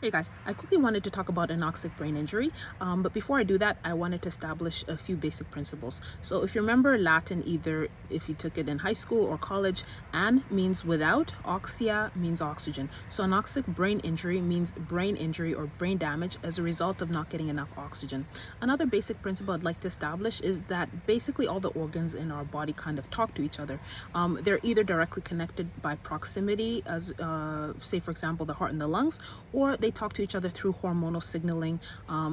Hey guys, I quickly wanted to talk about anoxic brain injury, but before I do that, I wanted to establish a few basic principles. So if you remember Latin, either if you took it in high school or college, an means without, oxia means oxygen. So anoxic brain injury means brain injury or brain damage as a result of not getting enough oxygen. Another basic principle I'd like to establish is that basically all the organs in our body kind of talk to each other. They're either directly connected by proximity, as say for example the heart and the lungs, or they talk to each other through hormonal signaling.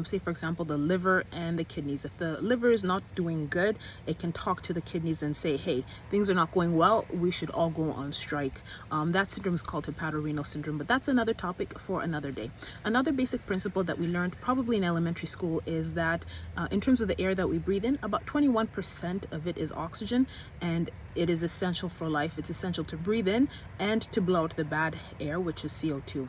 Say for example the liver and the kidneys. If the liver is not doing good, it can talk to the kidneys and say, hey, things are not going well, we should all go on strike. That syndrome is called hepatorenal syndrome, but that's another topic for another day. Another basic principle that we learned probably in elementary school is that in terms of the air that we breathe in, about 21% of it is oxygen, and it is essential for life. It's essential to breathe in and to blow out the bad air, which is CO2.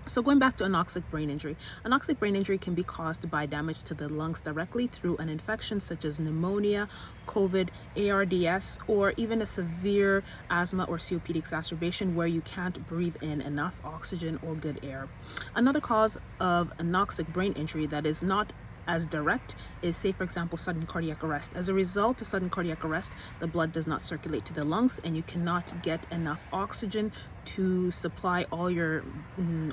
So going back to anoxic brain injury. Anoxic brain injury can be caused by damage to the lungs directly through an infection such as pneumonia, COVID, ARDS, or even a severe asthma or COPD exacerbation where you can't breathe in enough oxygen or good air. Another cause of anoxic brain injury that is not as direct is, say for example, sudden cardiac arrest. As a result of sudden cardiac arrest, the blood does not circulate to the lungs and you cannot get enough oxygen to supply all your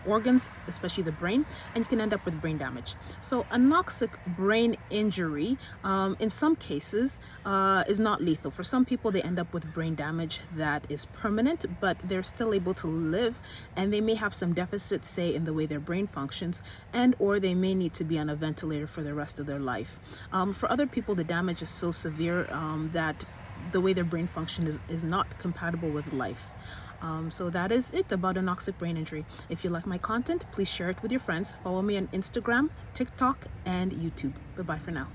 organs, especially the brain, and you can end up with brain damage. So anoxic brain injury in some cases is not lethal. For some people, they end up with brain damage that is permanent, but they're still able to live, and they may have some deficits, say in the way their brain functions, and or they may need to be on a ventilator for the rest of their life. For other people, the damage is so severe that the way their brain function is not compatible with life. So that is it about anoxic brain injury. If you like my content, please share it with your friends. Follow me on Instagram, TikTok, and YouTube. Bye-bye for now.